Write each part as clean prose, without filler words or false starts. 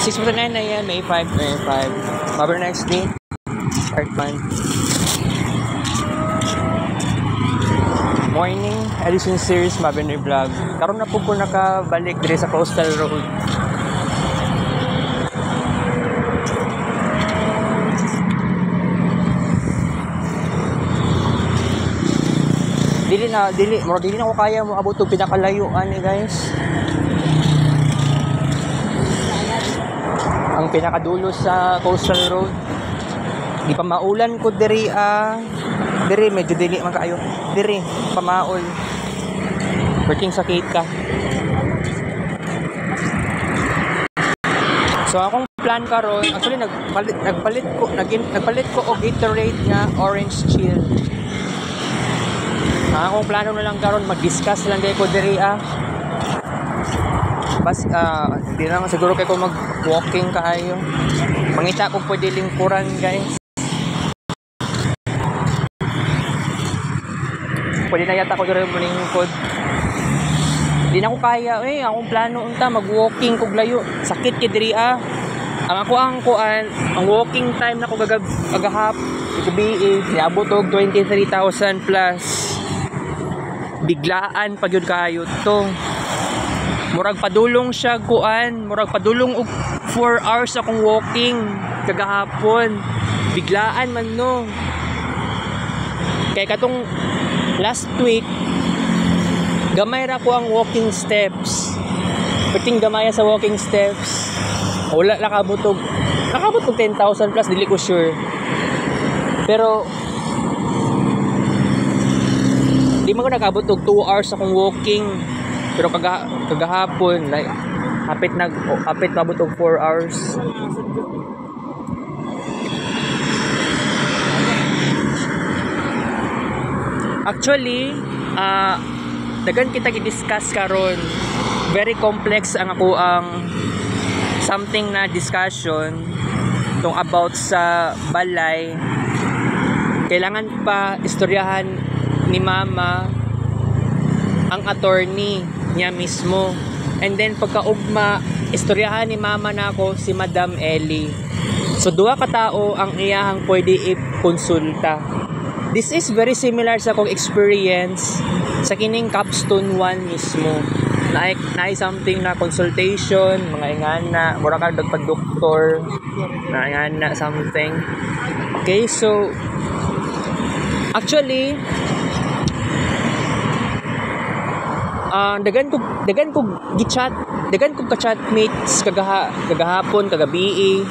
6.9 na yan, May 5, May 5. Mabber next day, part 1. Morning edition series, Mabber Vlog. Karon na po nakabalik dire sa Coastal Road. Dili na ko kaya mo abot og pinakalayuan ni guys. Ang pinakadulo sa Coastal Road. Di pa maulan ko diri diri medyo dili man kaayo. Diri pamaol. Working sakit ka. So akong plan karon, actually nagpalit ko og Gatorade nga Orange Chill. Akong plano na lang karon mag-discuss lang kay ko diri hindi lang siguro kay ko mag-walking kaayo. Mangita ko pwede lingkuran guys. Pwede na yata ko diri mo lingkod. Hindi na ko kaya akong plano unta mag-walking kog layo. Sakit kay diri Ang walking time na ko gagahap gabi niabot og 23,000 plus. Biglaan pag yun kayo to. Murag padulong siya murag padulong og 4 hours akong walking kagahapon. Biglaan man no. Kay katong last week gamay ra ko ang walking steps. Perting gamay sa walking steps. Wala nakabot og 10,000 plus dili ko sure. Pero di man ko nakabot og 2 hours akong walking. Pero kagahapon like hapit mabot og 4 hours. Actually, dagan kita gi-discuss karon. Very complex ang something na discussion tong about sa balay. Kailangan pa istoryahan ni mama ang attorney niya mismo, and then pagkaugma istoryahan ni mama nako si Madam Ellie. So duha ka tao ang iyahang pwede i-konsulta. This is very similar sa akong experience sa kining capstone 1 mismo. Naay something na consultation, mga ingana, mura ka dagpag-doktor, na ingana something. Okay, so actually dagan ko ka-chatmates kagahapon, kagabi.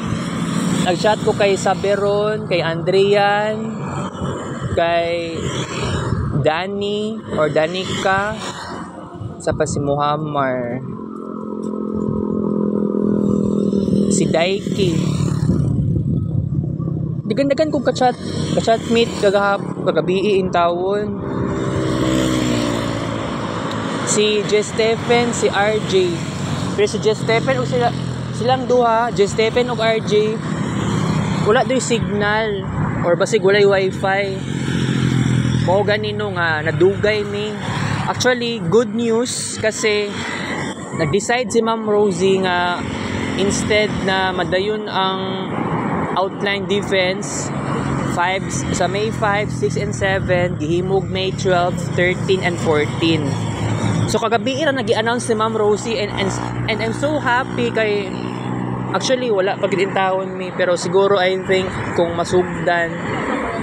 Nag-chat ko kay Saberon, kay Andrian, kay Danny or Danica, sa pa si Muhammad, si Daiki. Dagan ko ka-chatmate kagabi in tawon. Si Jess Stephen, si RJ. Pero si Jess Stephen o silang duha, Jess Stephen o RJ, wala do'y signal or basig walay wifi. Mao ganino nga nadugay ni. Actually, good news kasi nag-decide si Ma'am Rosie nga instead na madayon ang outline defense sa May 5, 6, and 7, gihimog May 12, 13, and 14. So kagabi ra nagi-announce si Ma'am Rosie and I'm so happy kay actually wala pa gid intawon mi, pero siguro I think kung masugdan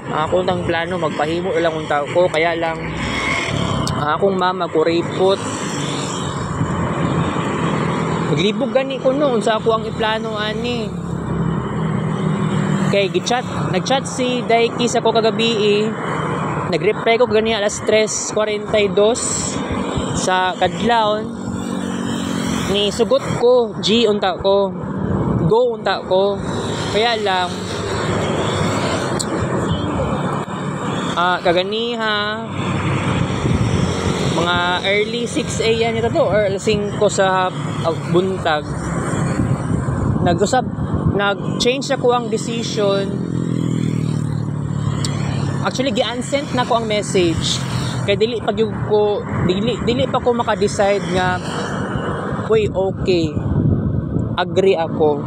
akong tang plano magpahimo lang kung tao ko, kaya lang akong mama ko report naglibog gani ko no unsa ako ang iplano ani. Kay nag-chat si Daiki sa ko kagabi nag-reply ko gani alas 3:42 sa kadlawon ni sugot ko G unta ko go unta ko, kaya lang kaganiha mga early 6 AM ito to or 5 sa buntag nag-change ako ang decision. Actually gi-unsend na ko ang message kay dili pa ko maka-decide nga okay agree ako.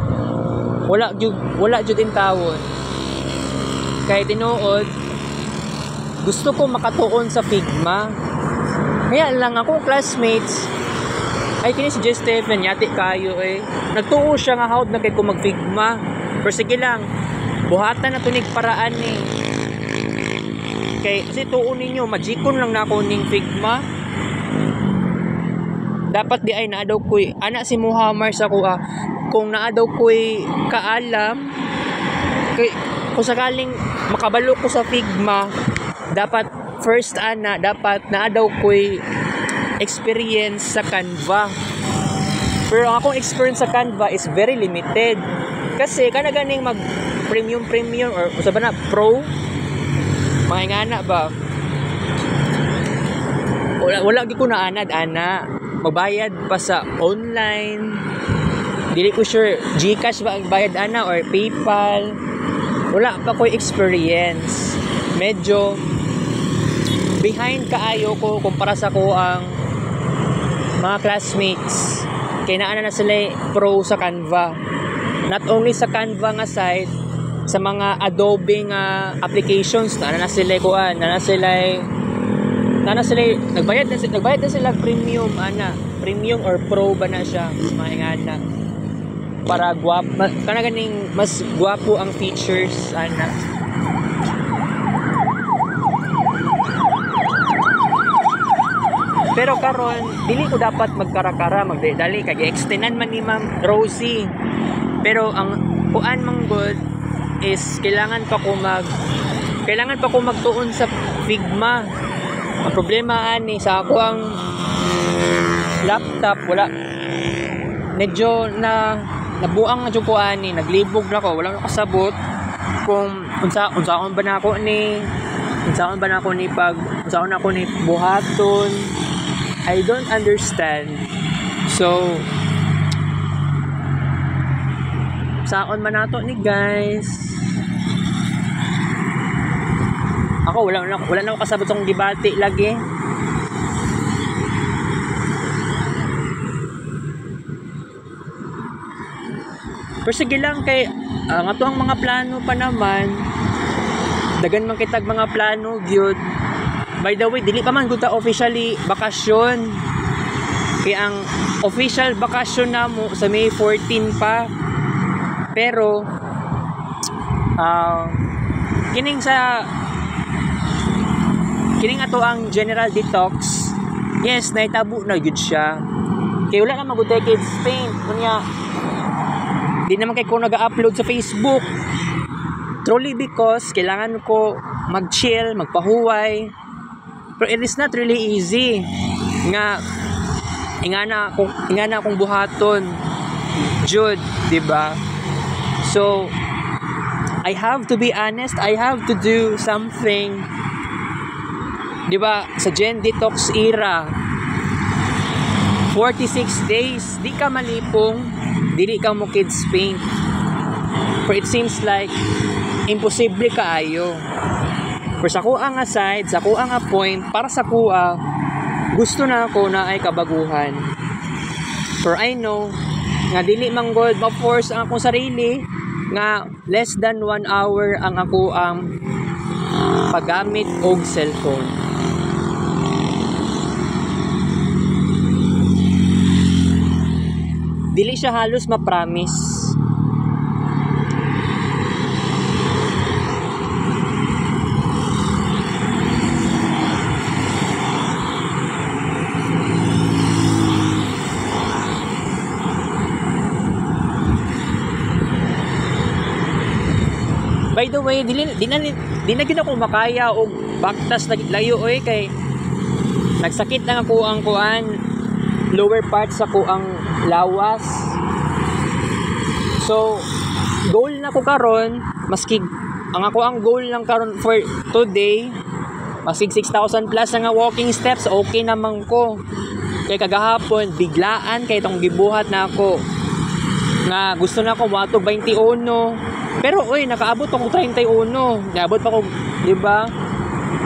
Wala jud in tawon. Kay tinuod gusto ko makatuon sa Figma. Kaya lang ako classmates ay kini si J. Stephen yati kayo nagtuo siya nga hawd na kay ko mag-Figma. Pero sige lang, buhatan na tunig paraan ni. Kay kasi tuon ninyo magikon lang na ako ning Figma. Dapat di ay naadaw ko'y ana si Muhammad sa kuha. Kung naadaw ko'y kaalam kay kung sakaling makabalo ko sa Figma, dapat first dapat naadaw ko'y experience sa Canva. Pero ang akong experience sa Canva is very limited. Kasi kana ganing mag premium or usa ba na pro mga ingana ba. Wala gyud ko na ana magbayad pa sa online. Dili ko sure GCash ba ang bayad ana or PayPal. Wala pa ko experience. Medyo behind kaayo ko kumpara sa ko ang mga classmates. Kaya naana na sila pro sa Canva. Not only sa Canva nga site, sa mga Adobe nga applications na sila kuan, nagbayad na sila premium or pro ba na siya mga ingana. Para kana ganing mas gwapo ang features Pero karon dili ko dapat magkarakara magdali kay extendan man ni Ma'am Rosie. Pero ang kuan manggod is kailangan pa ko magtuon sa Figma. Ang problema ani sa ako ang laptop wala medyo nabuang jud ko ani naglibog na ko wala na kasabot kung unsaon ba na ako ni buhaton. I don't understand. So saon man nato ni guys. Ako wala na ako kasabot sa gibati lagi. Pero sige lang kay ato ang mga plano pa naman. Dagan man kitag mga plano gyud. By the way, dili pa man gud ta officially bakasyon. Kaya ang official bakasyon namo sa May 14 pa. Pero kining ato ang general detox. Yes, naitabo na gyud siya. Kay wala na magutay kids paint kunya. Di naman kay ko nag-upload sa Facebook. Truly because kailangan ko mag-chill, magpahuway. Pero it is not really easy. Ingana akong buhaton. Jud, di ba? So, I have to be honest. I have to do something. Di ba? Sa Gen Detox era, 46 days, di ka malipong, dili ka mo kids paint. For it seems like imposible kaayo. For sa kuha nga side, sa kuha nga point, para sa kuha, gusto na ako na ay kabaguhan. For I know, nga dili manggod, ma-force ang akong sarili, nga less than 1 hour ang ako ang paggamit og cellphone. Dili siya halos ma-promise. By the way, di na gid ako makaya og baktas layo kay nagsakit na ako ang kuan lower part sa kuang lawas. So goal na ko karon maski ang ako ang goal lang karon for today maski 6,000 plus nga walking steps okay naman ko. Kay kagahapon biglaan kay tong gibuhat na ako nga gusto na ko matog 21. Pero nakaabot ako 31. Niabot pa ko, 'di ba?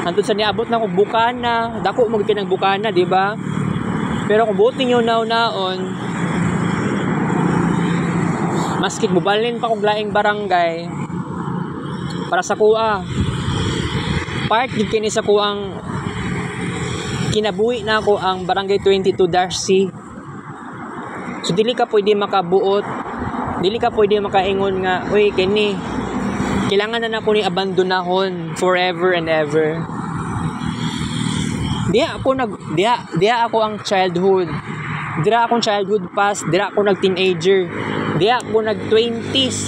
Hantod sa niabot na ko bukana. Dako mo kinang bukana, 'di ba? Pero kung buot ninyo naon, Maski mubalin pa kog laing barangay para sa kuha. Part gid kini sa kuang kinabuhi na ako ang barangay 22 Darcy. So dili ka pwede makabuot, dili ka pwede makaingon nga, uy kini kailangan na nako ni abandonahon forever and ever. Diha ako ang childhood. Dira akong childhood past, dira ako nag teenager. Diha ako nag 20s.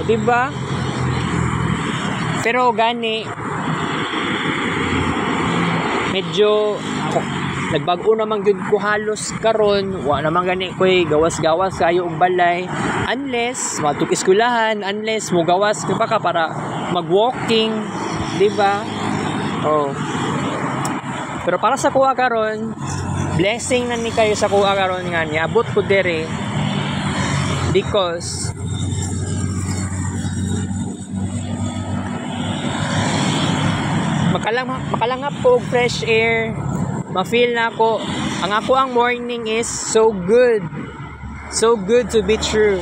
O diba? Pero gani medyo ako nagbago naman gyud ko halos karon, wa naman gani koy gawas-gawas kayo og balay unless matug eskwelahan, unless mo gawas ka pa ka para mag-walking, di ba? Oh. Pero para sa kuha karon, blessing na ni kayo sa kuha karon nga niabot ko dere because makalangap ko og fresh air, ma-feel na ako ang morning is so good to be true.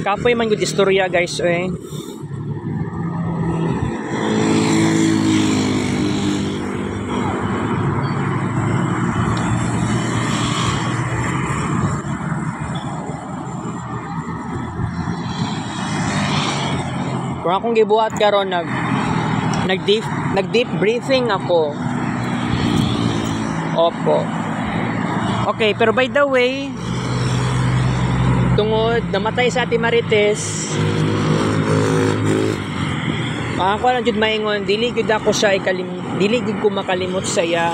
Kapoy man gud istorya guys eh. Kung akong gibuhat karon nag deep breathing ako. Opo. Okay, pero by the way, tungod namatay sa Ate Marites, ako lang jud maingon, dili gud ako siya dili gud ko makalimot sa iya.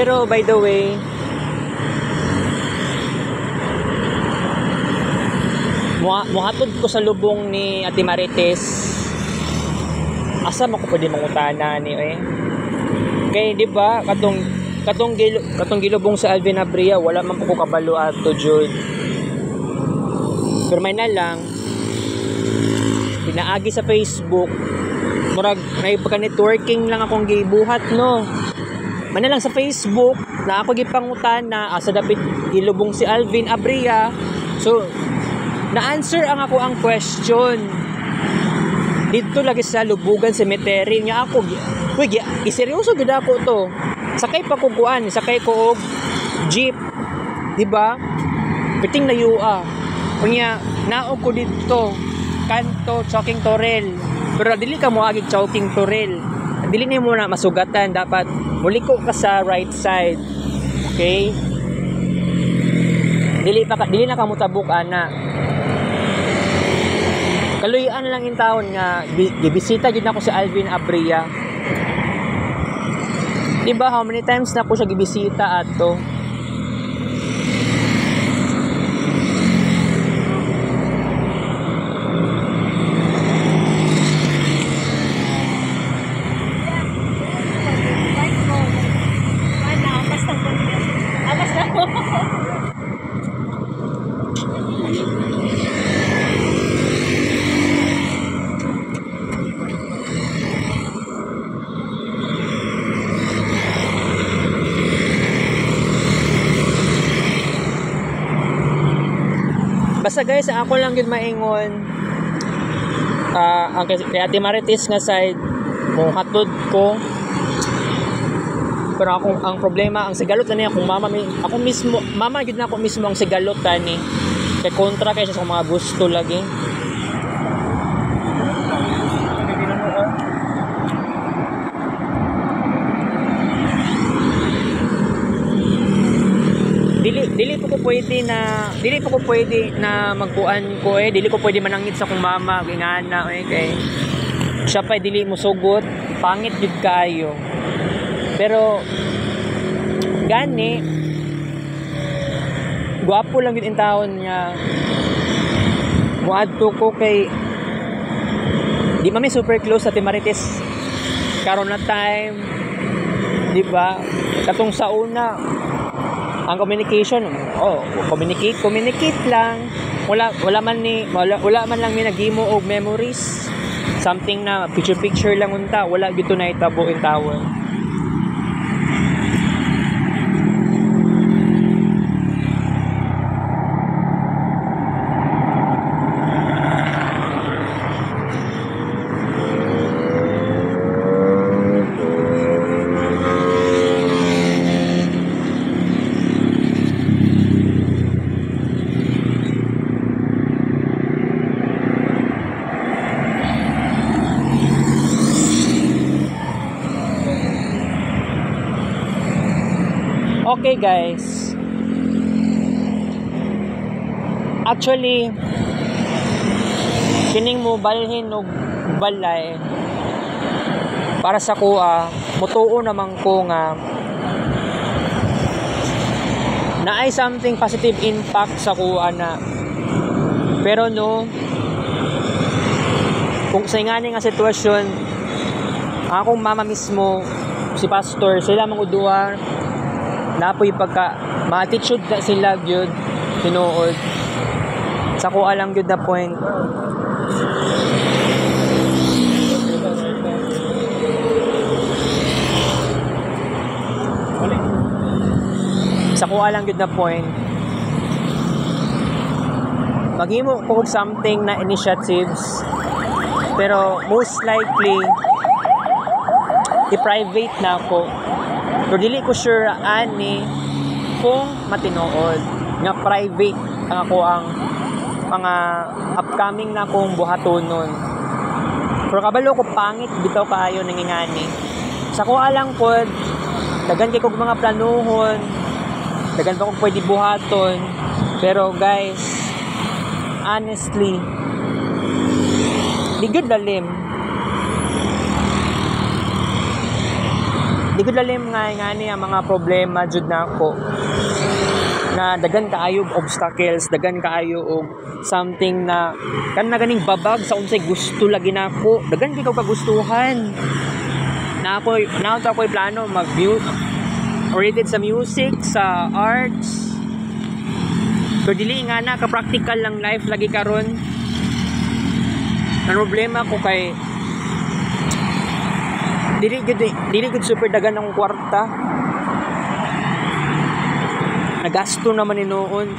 Pero by the way, muhatod ko sa lubong ni Ate Marites. Asa mo ko pwede mangutana ni eh. Kay di ba katong gilubong sa Alvin Abria, wala man ko kabalo ato jud. Pero may na lang pinaagi sa Facebook, murag may pagka-networking lang akong gibuhat no. Man lang sa Facebook na ako gipangutan na asa dapit gilubong si Alvin Abria. So na-answer ang ako ang question dito lagi sa Lubugan Cemetery nga ako. Uy, iseryoso gid ako to. Sakay pa ko kuan, sakay ko og jeep. Di ba? Piting layua. Kunya naog ko dito kanto Choking Torel. Pero dili ka mo agi Choking Torel. Dili ni mo na masugatan, dapat muliko ka sa right side. Okay? Dili na ka mutabok ana. Kaluyan lang in taon nga gibisita gid nako si Alvin Abria. Diba how many times na ko siya gibisita ato? basta guys, ako lang yun maingon. Ang kay Ate Marites nga side, kung hatod ko. Pero ang problema, ang sigalot na niya, kung ako mismo, mama yun na ako mismo ang sigalot tani. Kay kontra kaysa sa mga gusto lagi. Dili po ko pwede na magkuan ko dili ko pwede manangit sa kong mama ingana kay siya pa dili mo sugot, pangit gid kayo. Pero gani gwapo lang gid in taon niya. Muadto ko kay di mami super close sa Timarites karon na time, di ba? Katong sa una ang communication, communicate lang. Wala man lang mi naghimo og memories. Something na picture lang unta, wala gito na itabo in tawon. Okay guys, actually kining mo balhin og balay para sa kuha, mutuo naman ko nga na ay something positive impact sa kuha na. Pero no, kung sa ingani nga sitwasyon, akong mama mismo, si pastor, sila mga uduar napoy pagka ma-attitude na sila gyud tinuod sa kuha lang gyud na point. Sa kuha lang gyud na point maghimo ko og something na initiatives, pero most likely i-private na ako. Pero dili ko sure ani kung matinuod nga private ang ako ang mga upcoming na kong buhatonon. Pero kabalo ko pangit bitaw kaayo nangingani. Sa kuha lang pod, dagan kay kog mga planuhon, dagan pa kog pwede buhaton. Pero guys, honestly, di good lalim. Di ko lalim nga ni ang mga problema jud nako na dagan kaayo obstacles, dagan kaayo og something na ganing babag sa unsay gusto lagi nako, dagan kay kagustuhan na ako plano related sa music, sa arts. Pero dili nga na ka practical lang life lagi karon. Ang problema ko kay dili gud super dagan ang kwarta. Nagasto naman ni noon.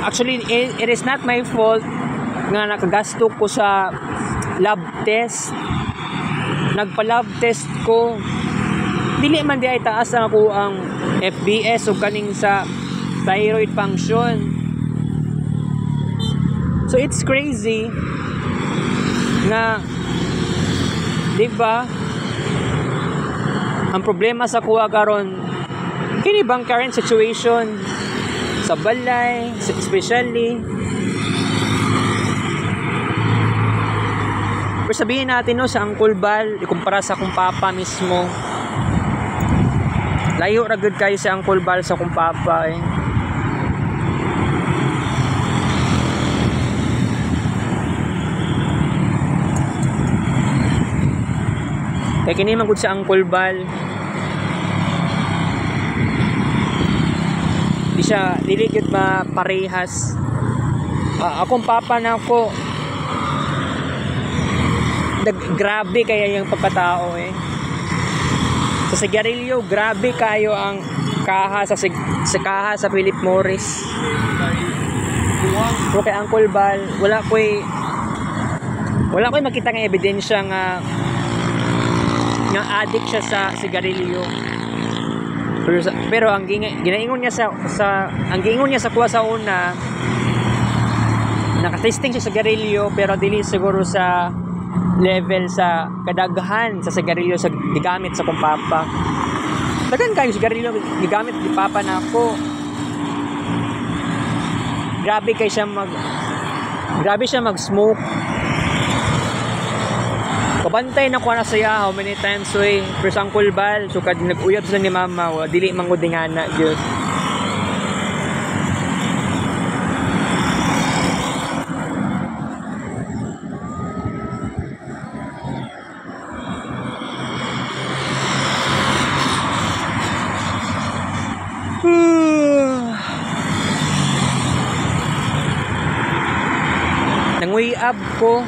Actually, it is not my fault nga nakagasto ko sa lab test. Nagpa-lab test ko. Dili man di ay taas ang ako ang FBS o kaning sa thyroid function. So it's crazy nga, di ba? Ang problema sa kuha karon kini bang current situation sa balay, especially. Pero sabihin natin no, sa Uncle Bal, ikumpara sa kong papa mismo. Layo ra gud kayo sa Uncle Bal sa kong papa Kaya kini man gud sa Uncle Bal. Dili gud maparehas. Akong papa na ako. Grabe kaya yung pagkatao Sa sigarilyo, grabe kayo ang kaha sa kaha sa Philip Morris. Pero kay Uncle Bal, wala ko'y makita ng ebidensya nga addict siya sa sigarilyo. Pero ang ginaingon niya sa kuha sa una, nakatesting siya sa sigarilyo pero dili siguro sa level sa kadaghan sa sigarilyo sa gigamit sa kong papa. Daghan kayo sigarilyo gigamit ni papa na ako. Grabe siya mag-smoke. Kabantay na ko na saya how many times pero sa Uncle Bal, so kad nag-uyab sila ni mama, dili mangudingana gyud. Nanguyab ko.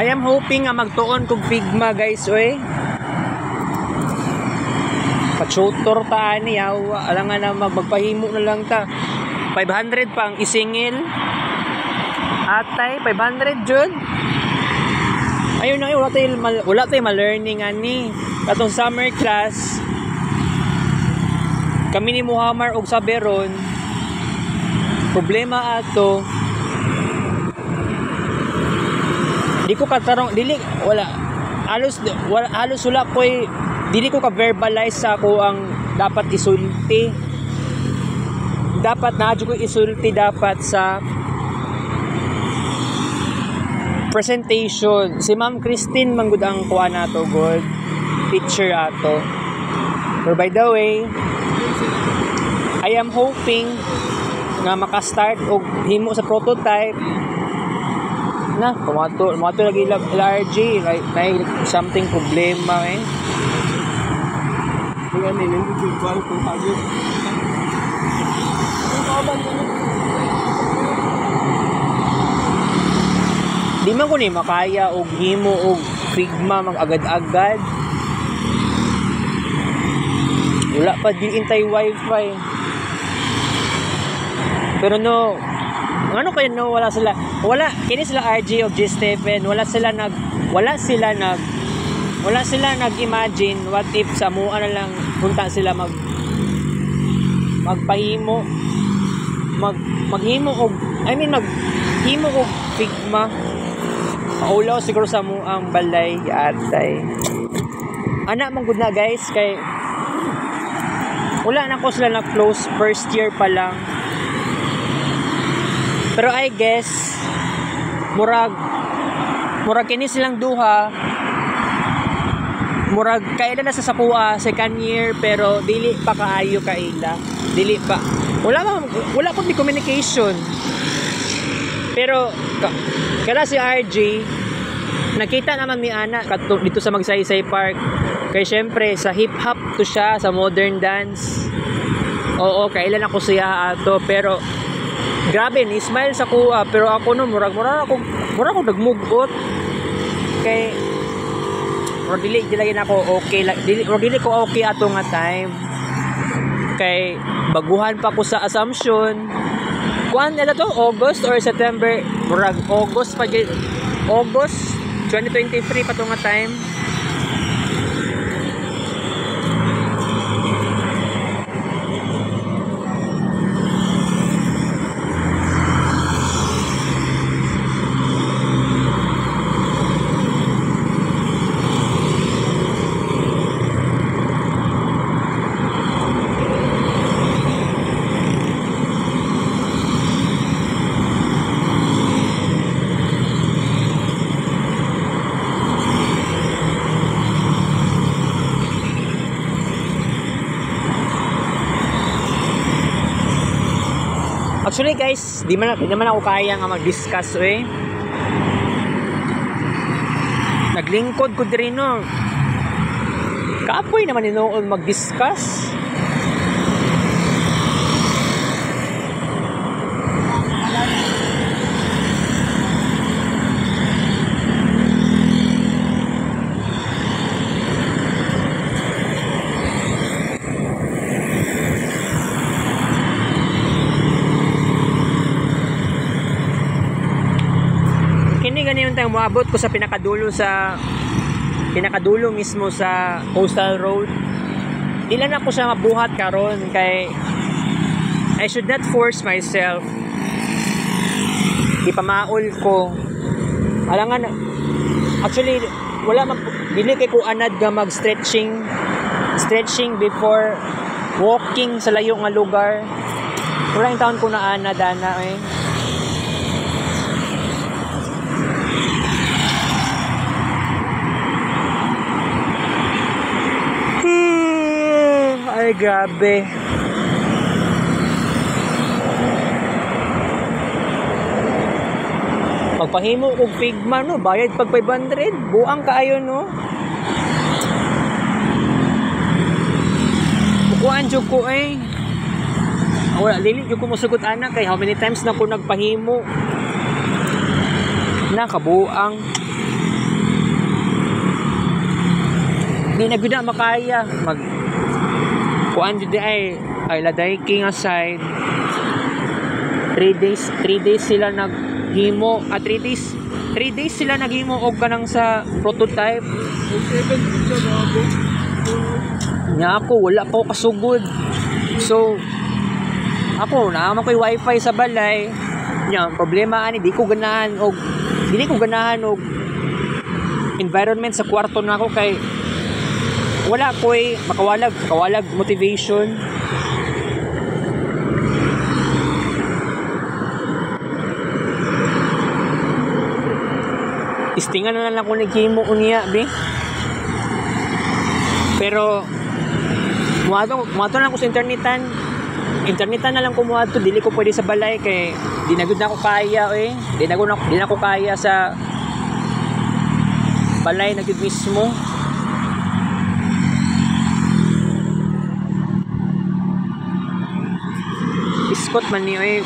I am hoping nga magtuon kog Figma guys pa-tutor ta ani alang nga na magpahimo na lang ta 500 pa ang isingil atay 500 jud ayun na wala tay ma-learning ani katong summer class kami ni Muhammad og Saberon problema ato di ko katarong halos wala ko'y dili ko ka-verbalize sa ako ang dapat isulti dapat sa presentation. Si Ma'am Christine manggud ang kuha nato good teacher ato. But by the way, I am hoping nga maka-start og himo sa prototype na pumato lagi LRG like may something problema Kaya nilin yung bal ko hagit. Di man ko ni makaya og himo og Figma mag-agad-agad. Wala pa di intay wifi. Pero no, ano kaya no wala kini sila RJ o G Stephen wala sila nag-imagine what if sa mua na lang punta sila maghimo og Figma paulaw siguro sa muang balay atay ana man gud na guys kay wala na ko sila na close first year pa lang. Pero I guess murag kini silang duha murag kaila na sa sakua second year pero dili pa kaayo kaila dili pa wala pud communication pero kana si RG Nakita naman mi ana dito sa Magsaysay Park. Kay syempre sa hip hop to siya, sa modern dance. Oo, kailan ako siya ato, pero grabe ni smile sa kuha, pero ako no murag ako nagmugot. Kay dili ako okay, dili ko okay ato nga time. Kay baguhan pa ko sa Assumption. Kuan nila to August or September, murag August 2023 pa to nga time. Actually guys, di naman ako kaya nga mag-discuss Naglingkod ko din no. Kapoy naman inoon mag-discuss. Ganyan tayong maabot ko sa pinakadulo mismo sa Coastal Road. Ilan ako siya mabuhat karon kay I should not force myself. Ipamaol ko. Alangan actually wala dili kay ko anad nga mag-stretching before walking sa layo nga lugar. Wala yung taon ko na anad Ay, grabe. Pagpahimo og Figma no, bayad pag 500, buang kaayo no. Bukuan jud ko wala dili jud ko mosugot ana kay how many times na ko nagpahimo. Nakabuang. Di na gud makaya kuan jud ay laday king aside 3 days sila naghimo 3 days sila naghimo og kanang sa prototype nya ako wala pa ko kasugod, so ako naman ko'y wifi sa balay nya problema ani dili ko ganahan og environment sa kwarto nako kay wala ko'y makawalag motivation. Istingan na lang ko naghimo unya be. Pero muadto lang ko sa internetan na lang ko muadto, dili ko pwede sa balay kay di na gud na ko kaya di na ko kaya sa balay na gud mismo. Iskot man niyo ay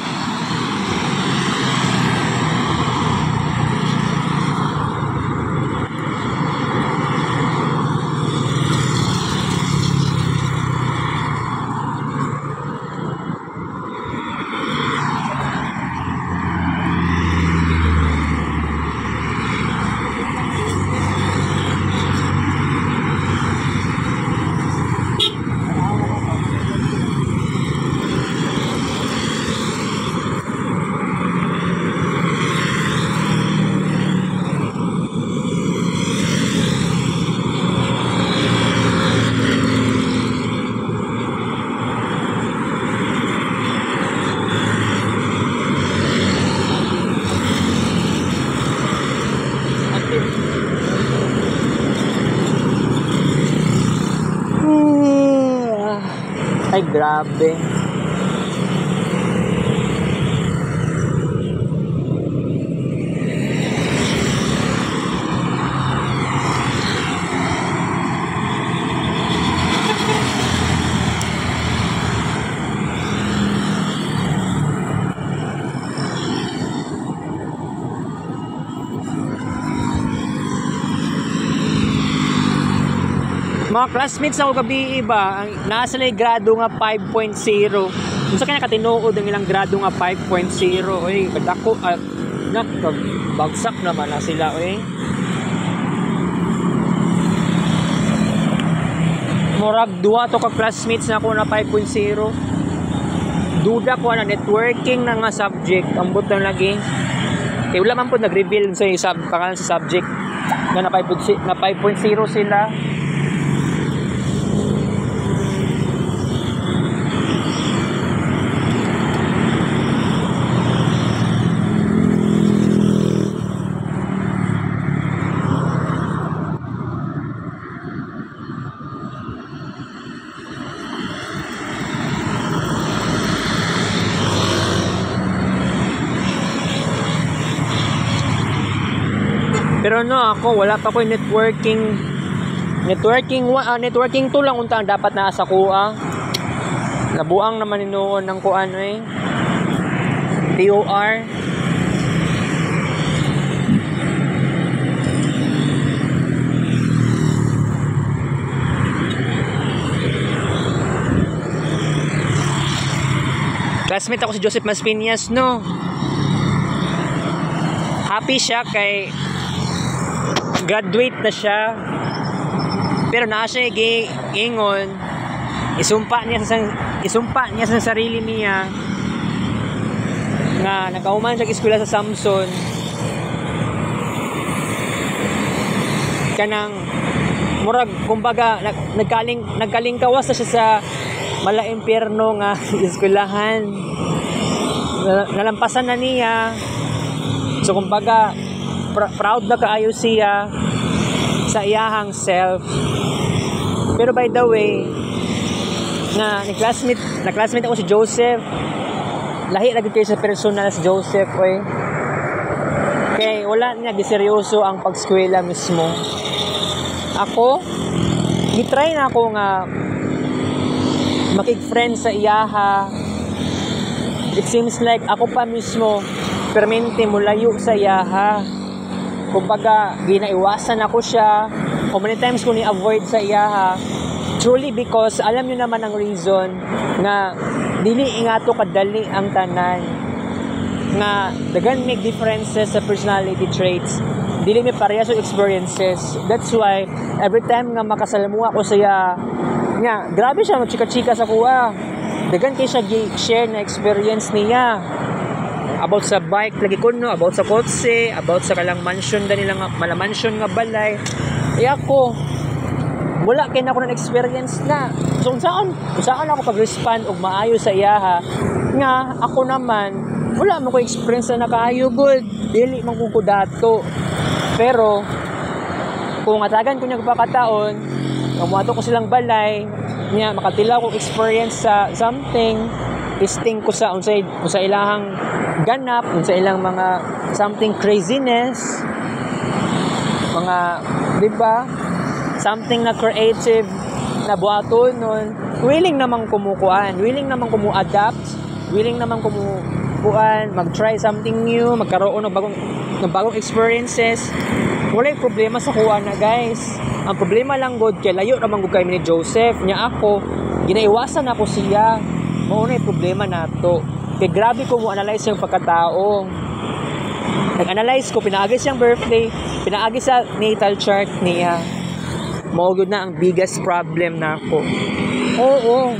grabe. mga classmates ako gabi iba, nasa na grado nga 5.0. Kung sa kanya katinuod ang ilang grado nga 5.0, oy, kadako bagsak naman na sila, oy. Murag duha to ka classmates na ako na 5.0. Duda ko na networking na nga subject, ambot na lagi. Kaya wala man po nag-reveal sa pangalan sa subject na 5.0 sila. Pero no, ako wala pa ko networking to lang unta ang dapat na sa kuha. Nabuang naman noon ng kuan TOR. Classmate ako si Joseph Maspinias, no. Happy siya kay graduate na siya, pero naa siya ingon isumpa niya sa sarili niya nga nakahuman siya eskwela sa Samson kanang murag kumbaga nagkalingkawas na siya sa mala impyerno nga eskwelahan, nalampasan na niya. So kumbaga proud na kaayo siya sa iyahang self. Pero by the way, na classmate ako si Joseph. Lahi lagi kayo sa personal si Joseph, oy. Kaya wala niya giseryoso ang pagskwela mismo. Ako, gitry na ako nga makig-friend sa iyaha. It seems like ako pa mismo permente mulayo sa iyaha. Kumbaga, ginaiwasan ako siya. Kung many times ko ni-avoid sa iyaha, truly because alam nyo naman ang reason na dili ingato kadali ang tanan. Nga, dagan make differences sa personality traits. Dili may parehas sa experiences. That's why, every time nga makasalamuha ko siya, nga, grabe siya, magchika-chika sa kuha. Dagan kayo siya share na experience niya. About sa bike lagi ko no, about sa kotse, about sa kalang mansion da nila nga mala mansion nga balay. Ako wala kay na ako ng experience na. So saan ako pag-respond og maayo sa iyaha nga ako naman wala mo ko experience na nakaayo good. Dili man ko dato. Pero kung atagan ko niya pagkataon, kumuato ko silang balay, niya makatilaw ko experience sa something, testing ko sa unsay ilahang ganap, sa ilang mga something craziness, mga, di ba? Something na creative na buhaton nun. Willing namang kumukuan, willing namang kumu-adapt, willing namang kumukuan, mag-try something new, magkaroon ng bagong experiences. Walay problema sa kuha na, guys. Ang problema lang god kay layo naman gud kay ni Joseph nya ako, ginaiwasan ako siya. Mao na problema nato. Kaya grabe ko mo analyze yung pagkatao. Nag-analyze ko, pinaagi siyang birthday, pinaagi sa natal chart niya. Mawagod na ang biggest problem na ako. Oo.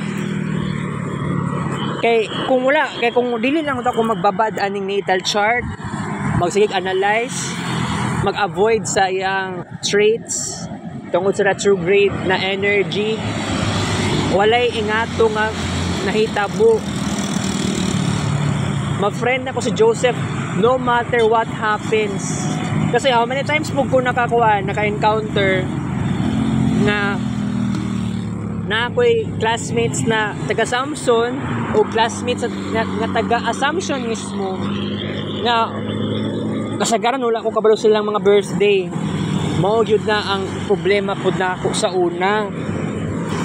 Kaya kung dili lang ako magbabad aning natal chart, magsigig analyze, mag-avoid sa iyang traits, tungod sa retrograde na energy, walay ingato nga nahitabo. Mag-friend ako si Joseph no matter what happens. Kasi how many times po ko naka-encounter na ako'y classmates na taga Samson o classmates na taga Assumption mismo na kasagaran wala ko kabalo silang mga birthday. Mao yun na ang problema po na ako sa una.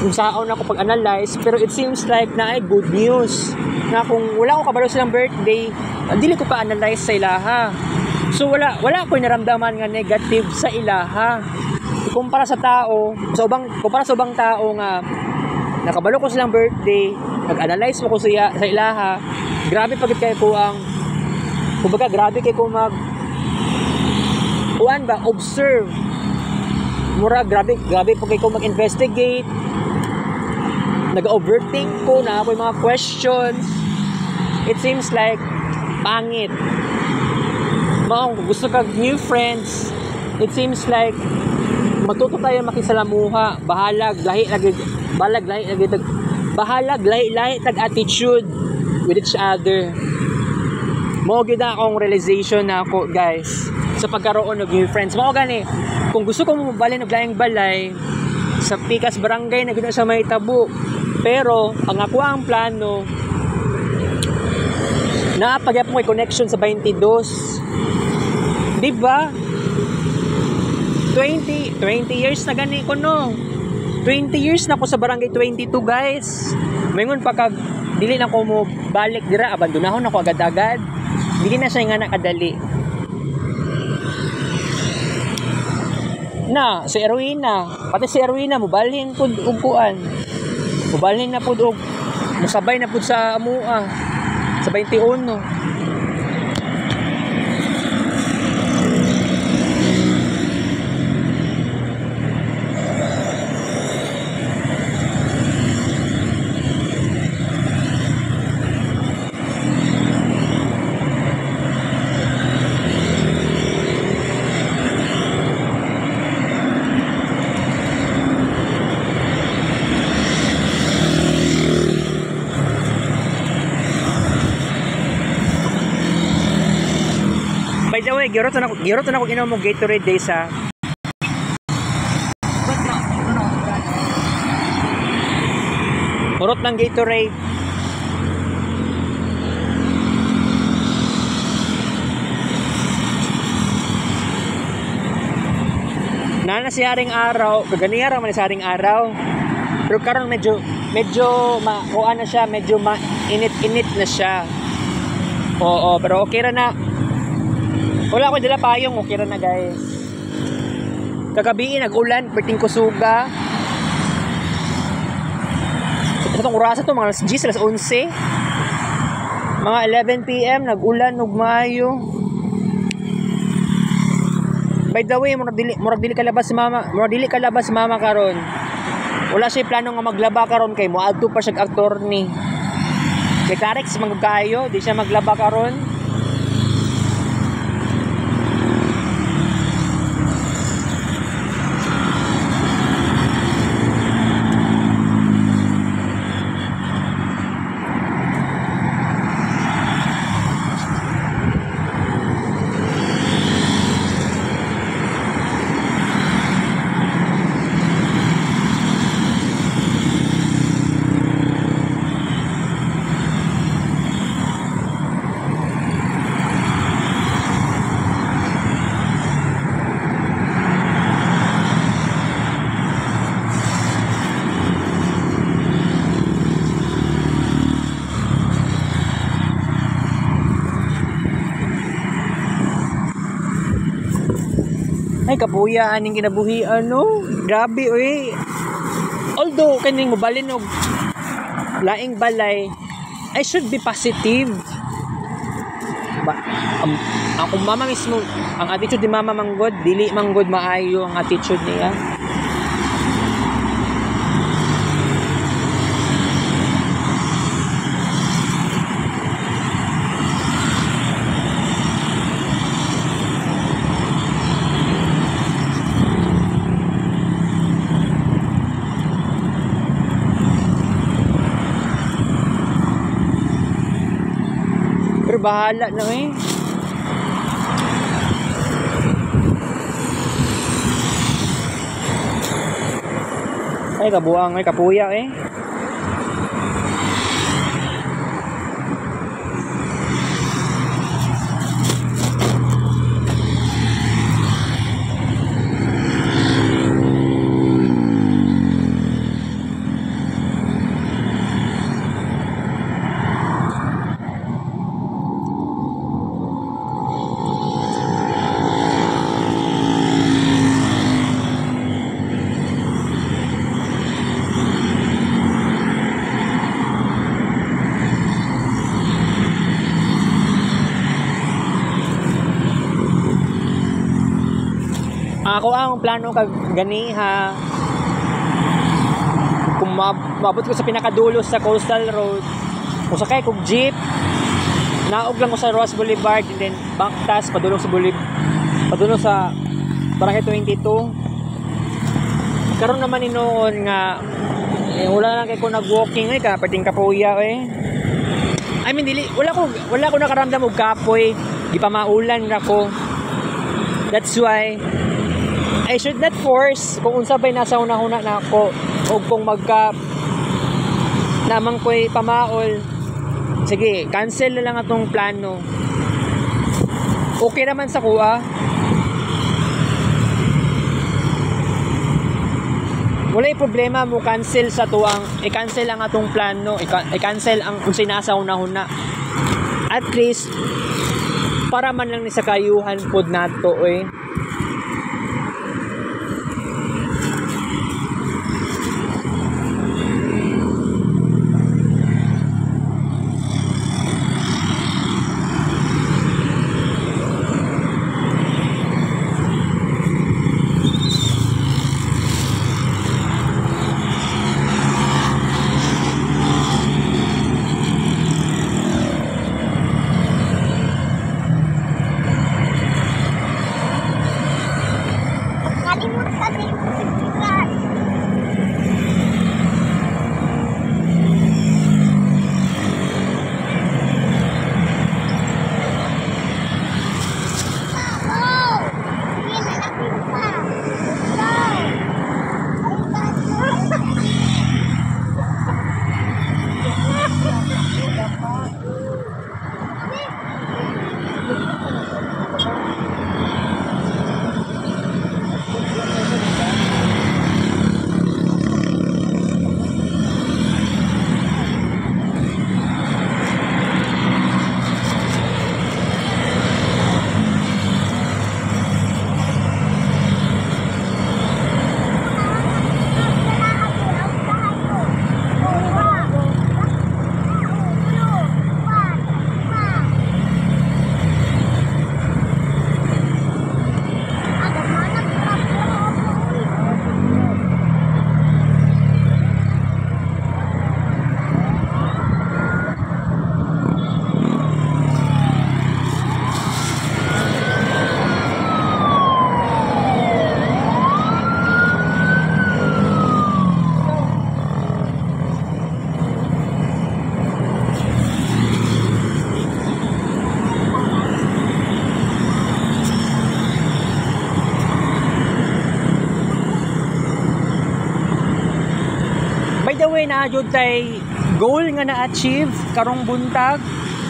Kung saan ako pag-analyze, pero it seems like na ay good news na kung wala ko kabalo silang birthday, dili ko pa analyze sa ilaha. So wala ko naramdaman nga negative sa ilaha. kumpara sa tao, kumpara sa ubang tao nga nakabalo ko silang birthday, nag-analyze mo ko sa ilaha, grabe pagit kay ko ang kumbaga grabe kay ko observe. Mura grabe pag kay ko mag-investigate. Nag-overthink ko na ako yung mga questions. It seems like pangit. Gusto kag new friends. It seems like matuto tayo makisalamuha. Bahalag lahi tag attitude with each other. Mao gyud akong realization na ako, guys, sa pagkaroon ng new friends. Mao gani, kung gusto ko mo mabalin og laing balay sa Pikas Barangay na gina sa Mahitabo, pero ang ako ang plano na pagyap mo connection sa 22. Di ba? 20 years na gani ko, no? 20 years na ko sa Barangay 22, guys. Mayingon pa kag dili na ko mo balik dira, abandonahon ako agad-agad. Dili na siya nga nakadali. Na si Erwina, pati si Erwina mobalhin pud og kuan. Mobalhin na pud og musabay na pud sa amua sa 21. By the way, giroto na ko inom mo Gatorade day sa Murot ng Gatorade. Nana si haring araw, kaganiya ra man si haring araw. Pero karon medyo kuan na siya, medyo init na siya. Oo, pero okay ra na. Wala ko dala payong, okay ra na, guys. Kagabi nag-ulan, perting kusuga. Itong oras to mga alas 10, alas 11. Mga 11 PM nag-ulan ug maayo. By the way, murag dili kalabas si mama karon. Wala siya plano nga maglaba karon kay moadto pa siya aktor ni. Kay Karex magkayo, di siya maglaba karon. Ay, kapuya, aning kinabuhian, no? Grabe, uy. Although, kaning mabalin og laing balay, I should be positive. Ako mama mismo, ang attitude ni mama manggod, dili manggod maayo ang attitude niya. Bahala na eh. Ay kabuang, ay kapuya eh. Nga ako ang plano kag ganiha. Kung mabot ko sa pinakadulo sa Coastal Road, kung sakay kog jeep, naog lang ko sa Roas Boulevard and then backtas padulong sa Barangay 22. Karon naman ni noon nga wala lang kay ko nag-walking ka pating kapuya I mean dili wala ko nakaramdam og kapoy, di pa maulan na ko. That's why I should not force kung unsa bay nasa una-una na ako o kung namang ko'y pamaol. Sige, cancel na lang atong plano. Okay naman sa kuha. Wala problema mo cancel sa tuang i-cancel ang atong plano, i-cancel ang kung sinasa una-una. At least para man lang ni sa kayuhan pod nato By the way, naadjud tay goal nga na-achieve karong buntag.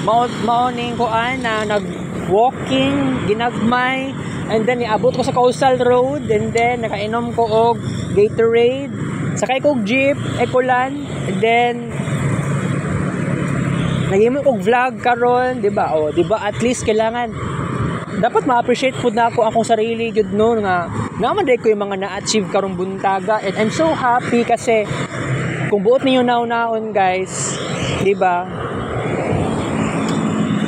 Mao ning kuan na nag-walking, ginagmay, and then niabot ko sa Coastal Road, and then nakainom ko og Gatorade, sakay ko og jeep, Ecolan, and then nagimo og vlog karon, di ba? O, di ba at least kailangan dapat ma-appreciate pud na ako akong sarili jud no nga naman day ko yung mga na-achieve karong buntaga, and I'm so happy kasi kung buot niyo naon guys, di ba?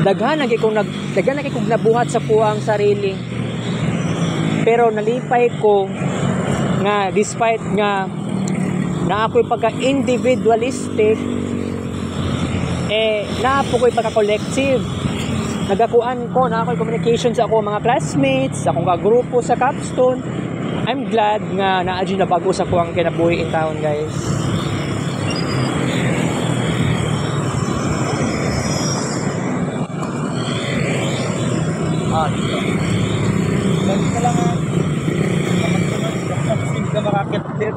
Daghan lagi kong nabuhat sa kuwang sarili. Pero nalipay ko nga despite nga na ako'y pagka-individualistic, na po ko'y pagka-collective. Nagakuan ko na ako'y communication sa ako mga classmates, sa akong kagrupo sa Capstone. I'm glad nga na-adyo na bago sa kuwang kinabuhi in town guys. Dito. Ganito ka lang hindi ka makakit din.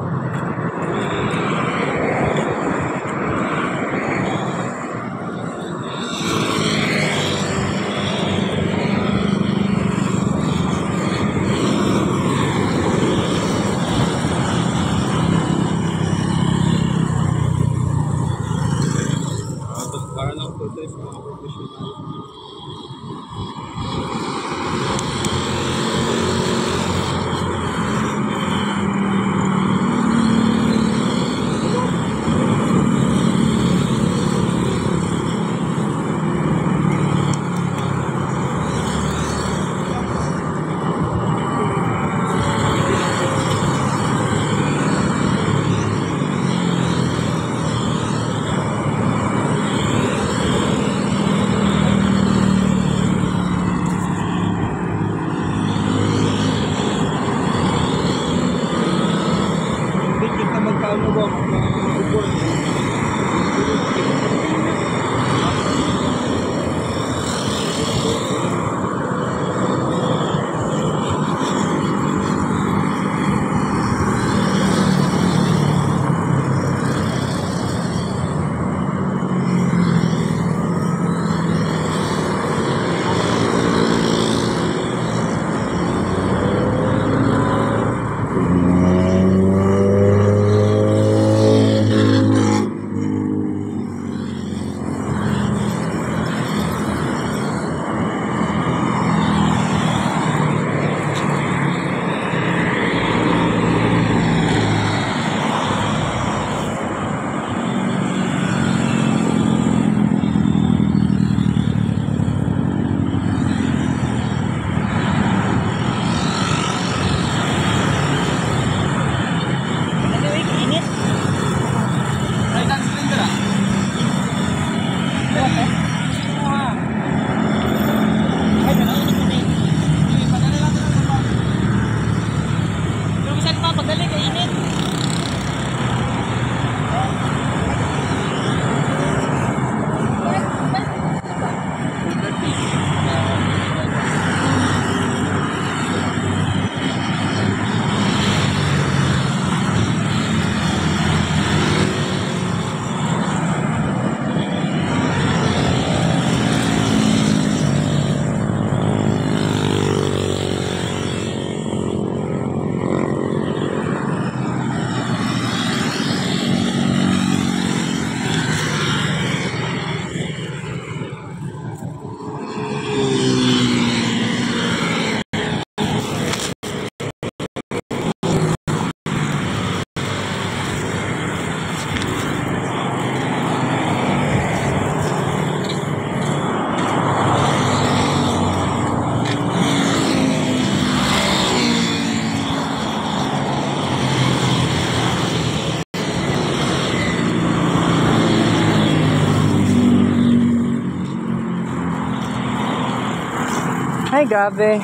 Ay, grabe.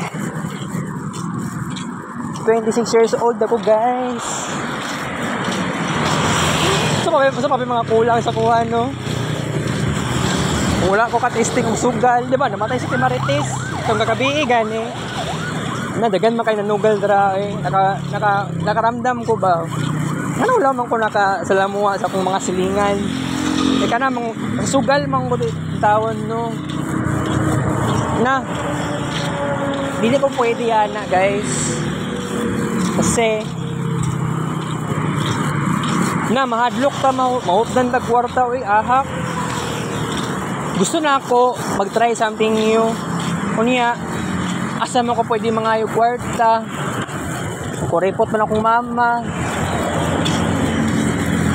26 years old ako, guys. So pa mga kulang sa kuha, no? Wala ko ka-testing ng sugal. Diba, namatay si Timarites. Itong kakabii, gani. Nadagan man kayo nanugal dra, eh. Nakaramdam ko ba? Ano lamang ko nakasalamuha sa akong mga silingan. Ika na, sugal mang ko tawon, no? Na, hindi ko pwede yan na, guys. Kasi, na, mahadlok ta, mahutdan ta kwarta, uy, ahak. Gusto na ako mag-try something new. Kunya, asa mo ko pwede mangayo kwarta. Kuripot man akong mama.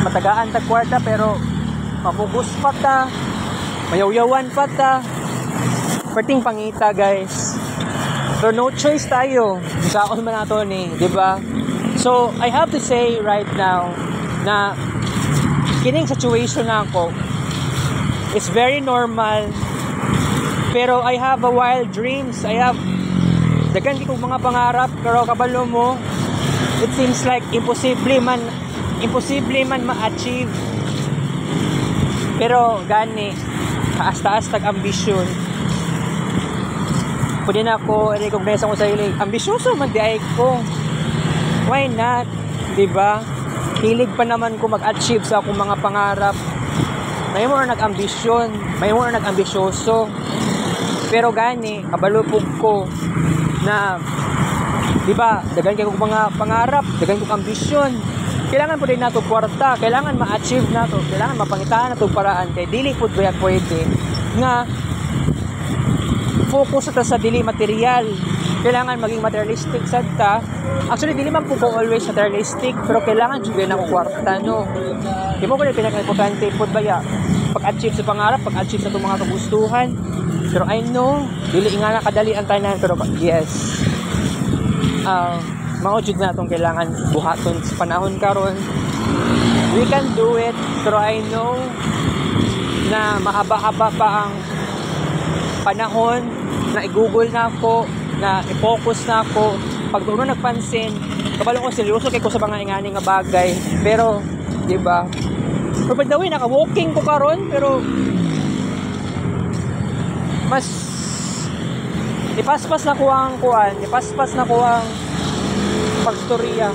Matagaan ta kwarta, pero mabugos pa ta. Mayawyawan pa ta. Perting pangita, guys. Pero no choice tayo. Saon man nato ni, di ba? So, I have to say right now na kining situation na ako, it's very normal. Pero I have a wild dreams. I have dagan ko mga pangarap, pero kabalo mo, it seems like imposible man ma-achieve. Pero gani, taas-taas tag ambisyon. Pwede na ako i-recognize ako sa sarili. Ambisyoso man di ay ko. Why not? Diba? Hilig pa naman ko mag-achieve sa akong mga pangarap. May mo na nag-ambisyon. May mo na nag-ambisyoso. Pero gani, kabalupog ko na, diba, dagan kayo mga pangarap, dagan ko ambisyon. Kailangan po din nato kwarta. Kailangan ma-achieve nato. Kailangan mapangitaan nato paraan. Kaya dili po ba pwede nga focus sa dili material. Kailangan maging materialistic sad ta. Actually, dili man po ko always materialistic, pero kailangan juga na ko kwarta, no? Di mo ko rin pinaka-importante po ba ya? Pag-achieve sa pangarap, pag-achieve sa itong mga kagustuhan. Pero I know, dili nga na kadali ang tanan, pero yes. Maujud na itong kailangan buhaton sa panahon karon. We can do it, pero I know na mahaba-haba pa ang panahon na i-google na ako, na i-focus na ako. Pag doon nagpansin, kabalo ko seryoso kay ko sa mga ingani nga bagay. Pero, di ba? Pero by the way, naka-walking ko karon, pero mas ipaspas na ko ang kuan, ipaspas na ko ang pagstorya.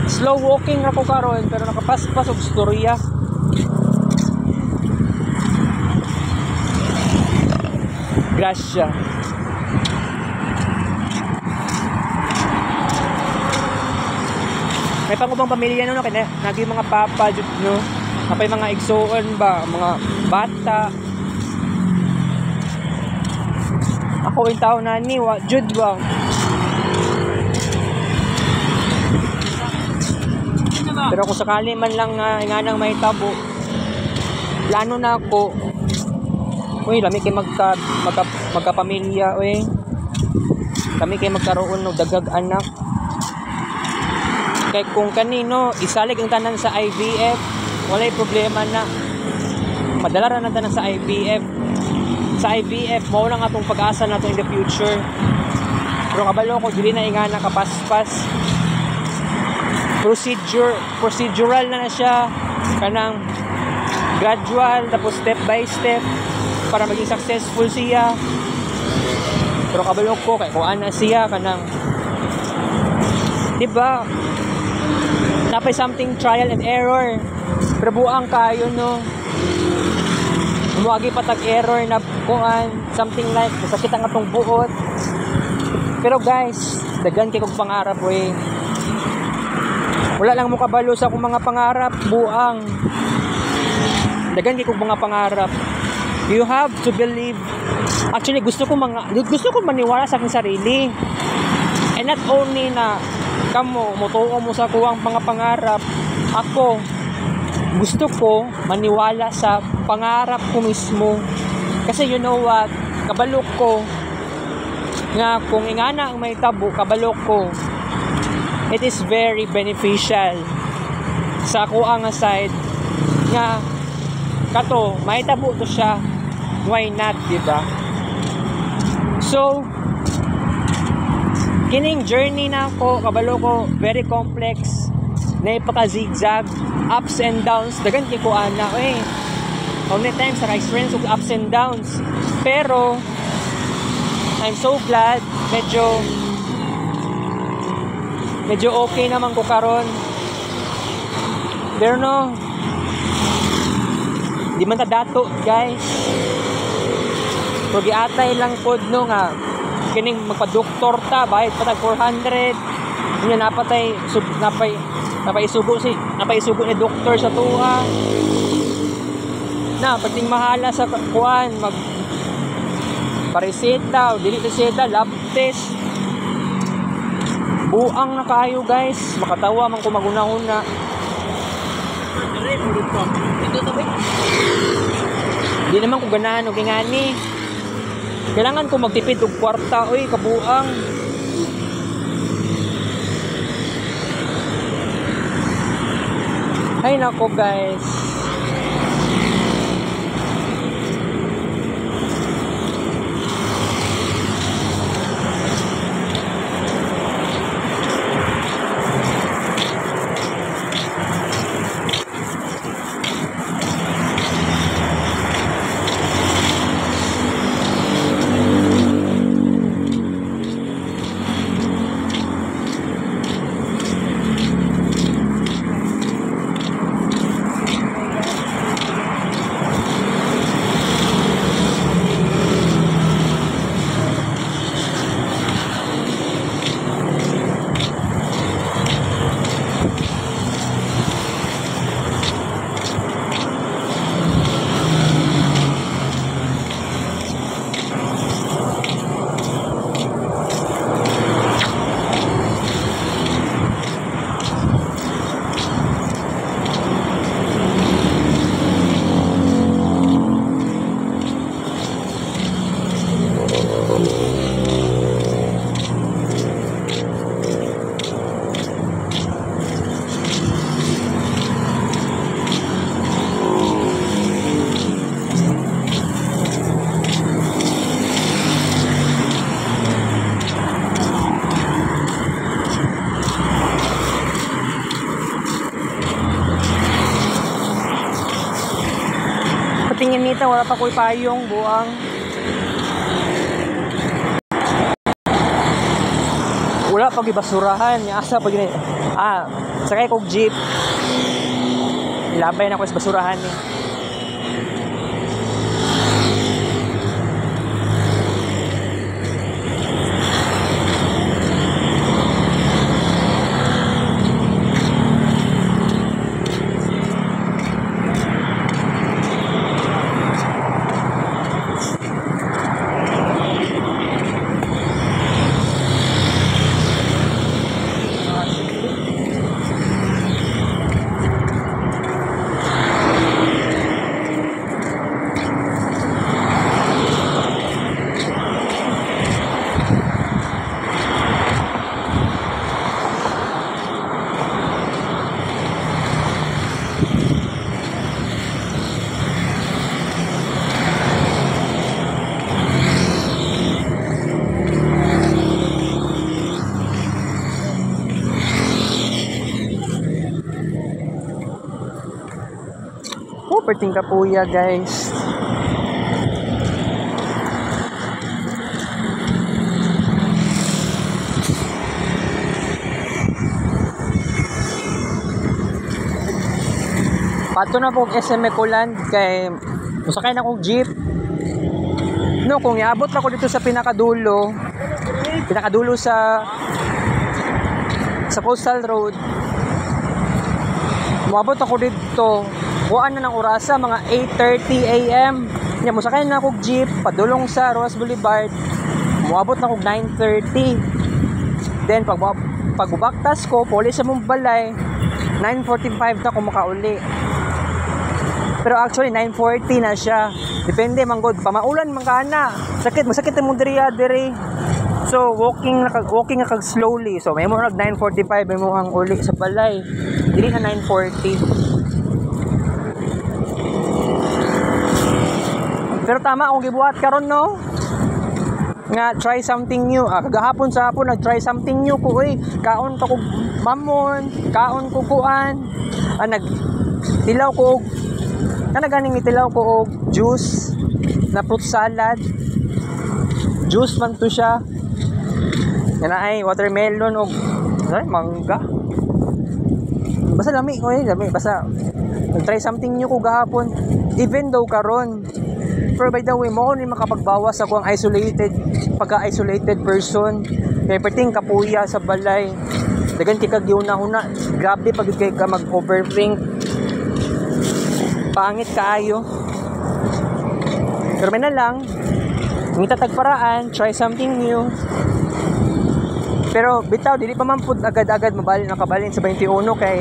Slow walking ako karon, pero nakapaspas og storya. Gracia. May pangubang pamilya no, kaya nagi mga papa jud no. Napay mga igsoon ba, mga bata. Ako in taon na ni wa jud ba. Pero kung sakali man lang nga nang may tabo, plano na ako. Uy, lami kay magkapamilya, uy. Kami kay magkaroon ng dagag anak. Kay kung kanino, isalig ang tanan sa IVF, walay problema na. Madala ra na tanan sa IVF. Sa IVF, mao lang atong pag-asa nato in the future. Pero kabalo ko, dili na ingana kapaspas. Procedural na siya. Kanang gradual, tapos step by step. Para maging successful siya. Pero kabalo ko kay kuan na siya kanang, diba, napay something trial and error, pero buang kayo no, umuagi patag error na kuan, something like sakit ang atong buot. Pero guys, dagan kay kog pangarap we. Wala lang mo kabalo sa akong mga pangarap, buang dagan kay kog mga pangarap. You have to believe. Actually, gusto ko maniwala sa aking sarili. And not only na kamo motuo mo sa kuwang mga pangarap, ako gusto ko maniwala sa pangarap ko mismo. Kasi you know what, kabalok ko nga kung ingana ang may tabo, kabalok ko it is very beneficial sa ako ang side nga kato may tabo to siya. Why not, diba? So kining journey na ko kabalo ko very complex na ipaka-zigzag, ups and downs, dagan kay ko ana only times sa experience of ups and downs. Pero I'm so glad medyo okay naman ko karon. Pero no, di man ta dato guys. Pero giatay lang pod no nga kining magpa-doktor ta bayad pa tag 400. Nya napatay napaisugo ni doktor sa tuha. Na pating mahala sa kuan mag pareseta o dili reseta lab test. Buang na kayo guys, makatawa man ko maguna-una. Di naman ko ganahan o kingani. Kailangan ko magtipid og kwarta, oy, kabuang. Ay nako guys. Tingin nito wala pa ko'y payong buang. Wala pag ibasurahan niya asa pag sakay kog jeep. Ilabay na ko sa basurahan ni. Perting Kapuya guys. Pato na po SM Ecoland kay musakay na kong jeep. No, kung iabot ako dito sa pinakadulo sa Coastal Road. Muabot ako dito. Buwan na ng orasa, mga 8:30 AM. Nya musakay na akong jeep padulong sa Roas Boulevard. Muabot na akong 9:30. Then pagbubaktas ko, puli sa mong balay, 9:45 na ako makauli. Pero actually 9:40 na siya. Depende man god, pamaulan man kana. Masakit mo diri. So walking na kag slowly. So may mo nag 9:45 may mo ang uli sa balay. Dili na 9:40. Pero tama akong gibuhat karon no. nga try something new. Kagahapon sa hapon nag-try something new ko kaon pa ko mamon, kaon ko kuan. Nagtilaw ko ganing tilaw ko og juice na fruit salad. Juice man to siya. Yan ay watermelon og mangga. Basta lami basta nag-try something new ko gahapon. Even though karon, pero by the way, mo ni makapagbawas ako ang pagka-isolated person. Kaya perting kapuya sa balay. Dagan kay kag una. Grabe pag kay ka mag-overthink. Pangit kaayo. Pero may na lang, ngita tagparaan, try something new. Pero bitaw dili pa man pud agad-agad nakabalin sa 21 kay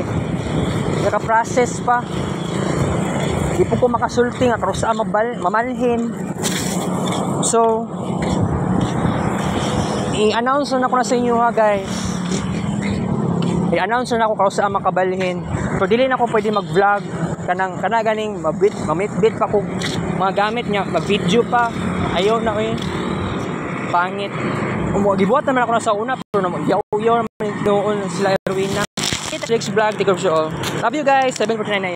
naka-process pa. Di po ko makasulti nga karos mamalhin. So i-announce na ko na sa inyo ha guys. I-announce na ako karos makabalhin. So dili na ako pwede mag-vlog kana ganing mamit-bit pa ko mga gamit niya, mag-video pa. Ayaw na pangit. Gibuhat naman ako na sa una pero yaw naman noon sila Erwin na. Next vlog, take care of you all. Love you guys. 7:49 na.